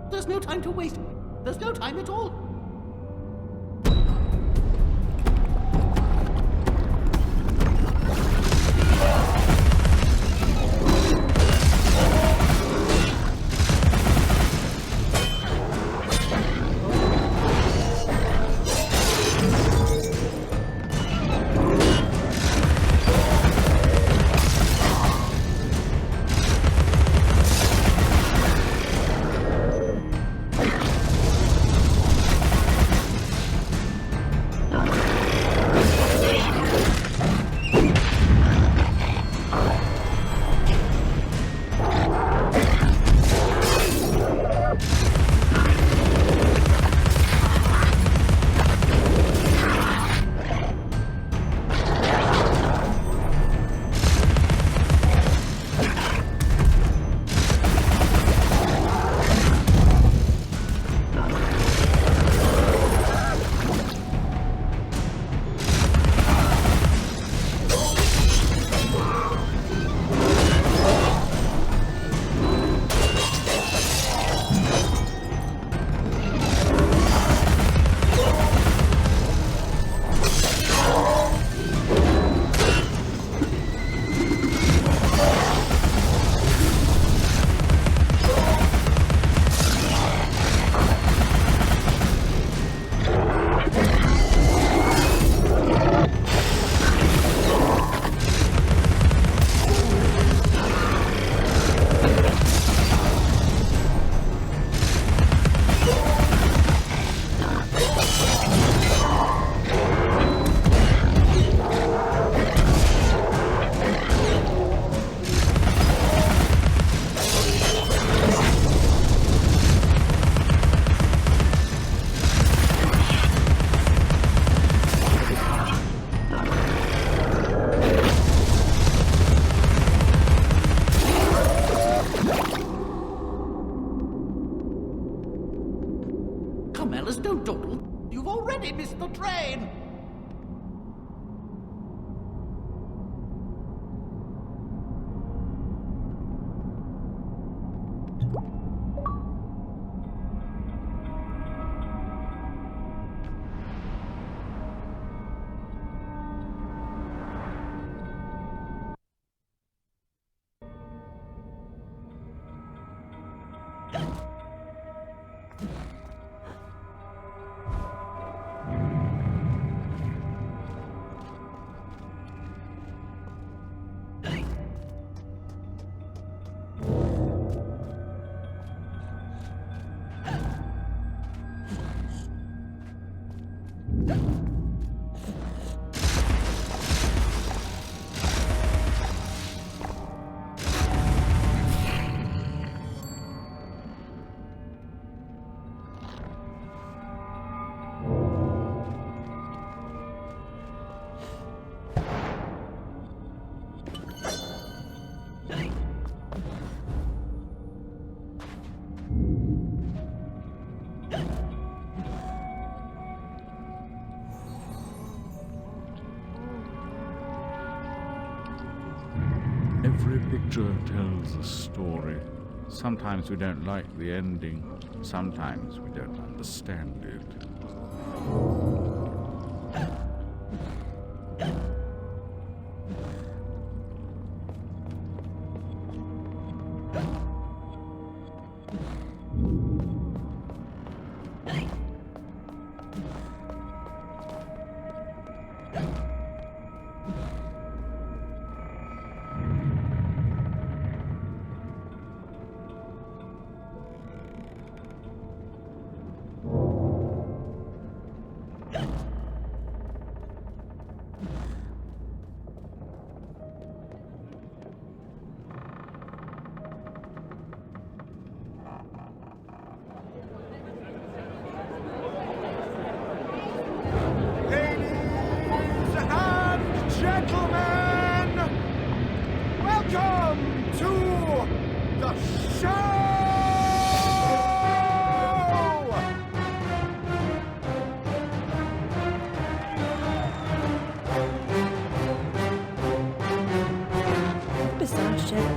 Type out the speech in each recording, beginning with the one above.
There's no time to waste. There's no time at all. Come, Alice, don't dawdle. You've already missed the train. Every picture tells a story. Sometimes we don't like the ending. Sometimes we don't understand it. Gentlemen, welcome to the show! Bizarre show.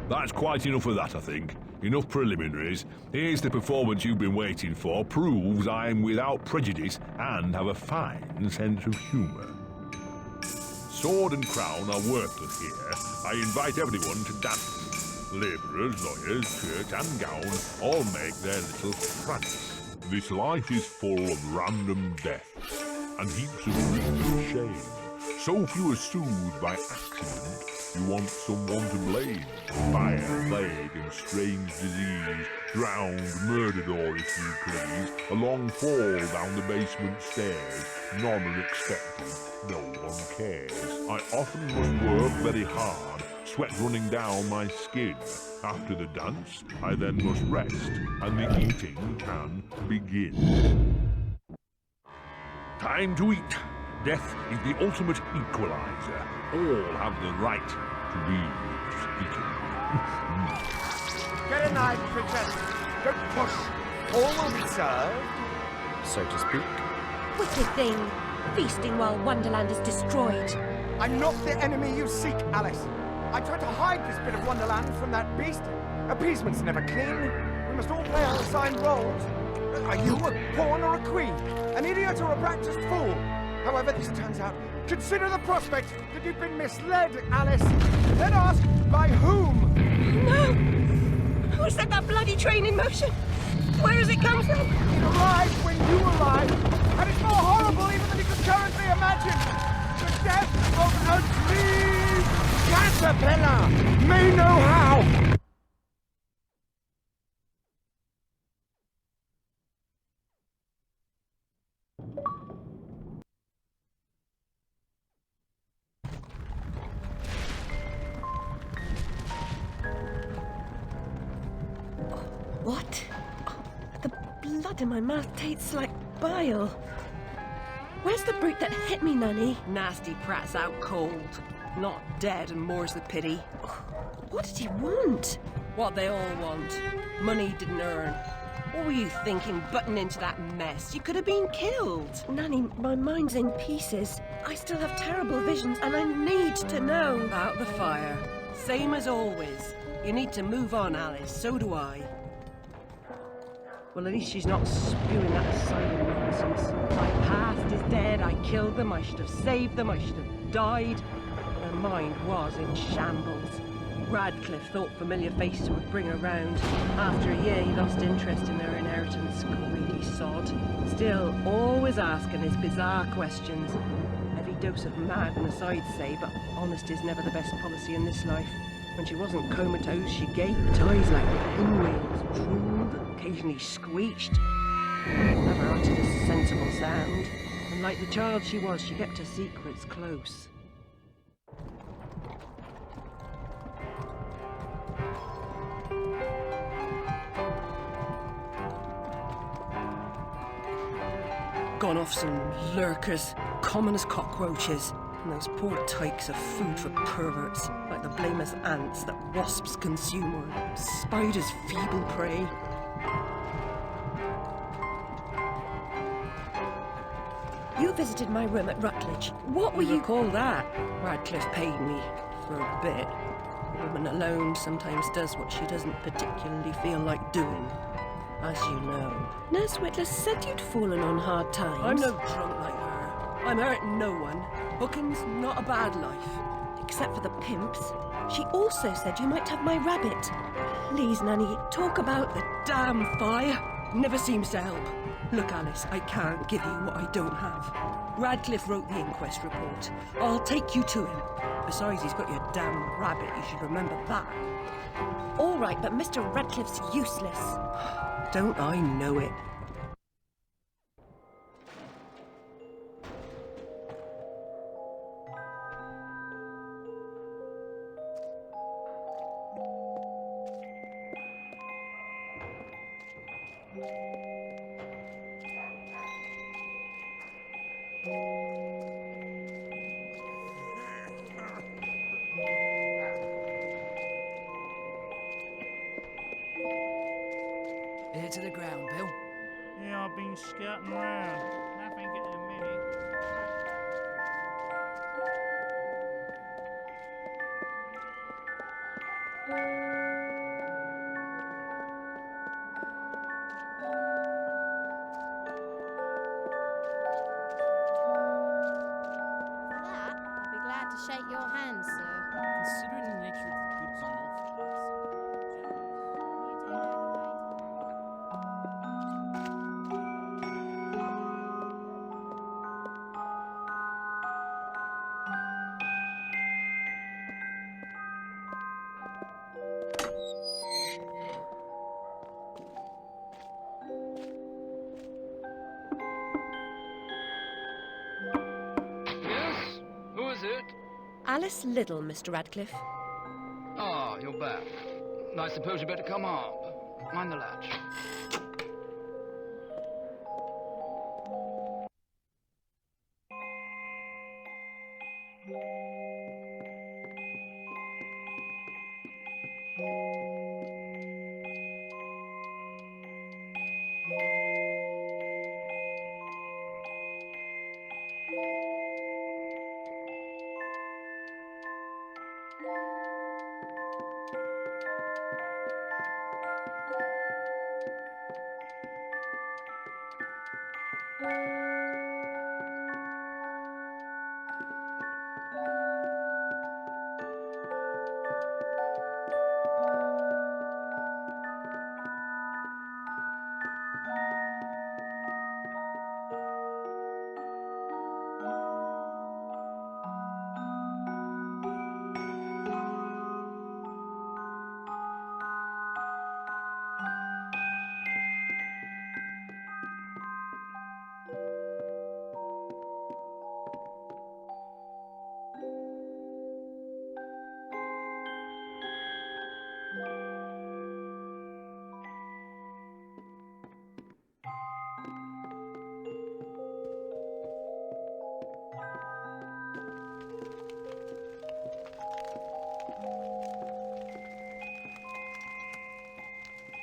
That's quite enough of that, I think. Enough preliminaries. Here's the performance you've been waiting for. Proves I'm without prejudice and have a fine sense of humour. Sword and crown are worthless here. I invite everyone to dance. Labourers, lawyers, shirt and gown all make their little prance. This life is full of random deaths and heaps of rich shame. So few are soothed by accident. You want someone to blame. Fire, plague, and strange disease. Drowned, murdered, or if you please, a long fall down the basement stairs. None are expected, no one cares. I often must work very hard, sweat running down my skin. After the dance, I then must rest, and the eating can begin. Time to eat. Death is the ultimate equalizer. All have the right to be speaking. Get a knife, princess. Don't push. All will be served, so to speak. Wicked thing. Feasting while Wonderland is destroyed. I'm not the enemy you seek, Alice. I tried to hide this bit of Wonderland from that beast. Appeasement's never clean. We must all play our assigned roles. Are you a pawn or a queen? An idiot or a practiced fool? However this turns out, consider the prospect that you've been misled, Alice. Then ask, by whom? No! Who set that bloody train in motion? Where has it come from? It arrived when you arrived, and it's more horrible even than you could currently imagine. The death of a dream caterpillar may know how. What? Oh, the blood in my mouth tastes like bile. Where's the brute that hit me, Nanny? Nasty prat's out cold. Not dead, and more's the pity. What did he want? What they all want. Money didn't earn. What were you thinking, butting into that mess? You could have been killed. Nanny, my mind's in pieces. I still have terrible visions, and I need to know. Out the fire. Same as always. You need to move on, Alice. So do I. Well, at least she's not spewing that asylum nonsense. My past is dead. I killed them. I should have saved them. I should have died. Her mind was in shambles. Radcliffe thought familiar faces would bring her round. After a year, he lost interest in her inheritance. Greedy sod. Still, always asking his bizarre questions. Heavy dose of madness, I'd say, but honesty's never the best policy in this life. When she wasn't comatose, she gaped, eyes like pinwheels, drooled, occasionally screeched. Never uttered a sensible sound. And like the child she was, she kept her secrets close. Gone off some lurkers, common as cockroaches. And those poor tykes are food for perverts, like the blameless ants that wasps consume or spiders' feeble prey. You visited my room at Rutledge. What were you... Call that? Radcliffe paid me for a bit. A woman alone sometimes does what she doesn't particularly feel like doing, as you know. Nurse Whitler said you'd fallen on hard times. I'm no drunk like her. I'm hurting no one. Booking's not a bad life. Except for the pimps. She also said you might have my rabbit. Please, Nanny, talk about the... Damn fire! Never seems to help. Look, Alice, I can't give you what I don't have. Radcliffe wrote the inquest report. I'll take you to him. Besides, he's got your damn rabbit. You should remember that. All right, but Mr. Radcliffe's useless. Don't I know it? Ear to the ground, Bill. Yeah, I've been skirting around. Nothing at the minute. For that, I'll be glad to shake your hand, sir. Considering the nature of the goods on offer, You do know the way. Yes? Who is it? Alice Liddell, Mr. Radcliffe. Ah, you're back. I suppose you better come up. Mind the latch.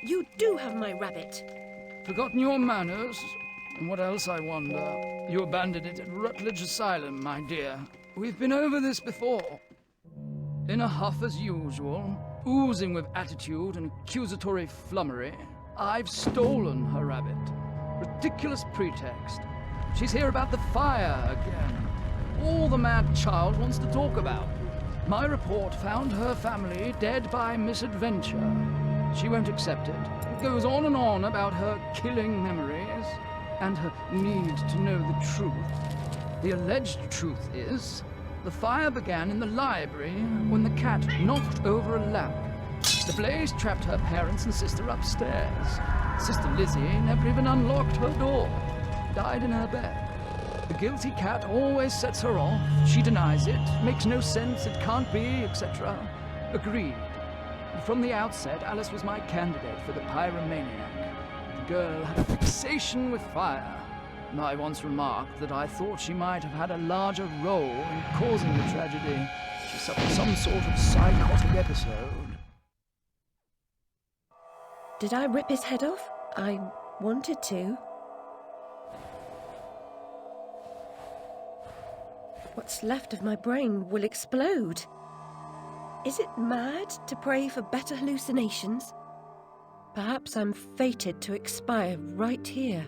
You do have my rabbit. Forgotten your manners? And what else, I wonder? You abandoned it at Rutledge Asylum, my dear. We've been over this before. In a huff as usual, oozing with attitude and accusatory flummery, I've stolen her rabbit. Ridiculous pretext. She's here about the fire again. All the mad child wants to talk about. My report found her family dead by misadventure. She won't accept it. It goes on about her killing memories and her need to know the truth. The alleged truth is, the fire began in the library when the cat knocked over a lamp. The blaze trapped her parents and sister upstairs. Sister Lizzie never even unlocked her door. Died in her bed. The guilty cat always sets her off. She denies it, makes no sense, it can't be, etc. Agreed. From the outset, Alice was my candidate for the pyromaniac. The girl had a fixation with fire. And I once remarked that I thought she might have had a larger role in causing the tragedy. She suffered some sort of psychotic episode. Did I rip his head off? I wanted to. What's left of my brain will explode. Is it mad to pray for better hallucinations? Perhaps I'm fated to expire right here.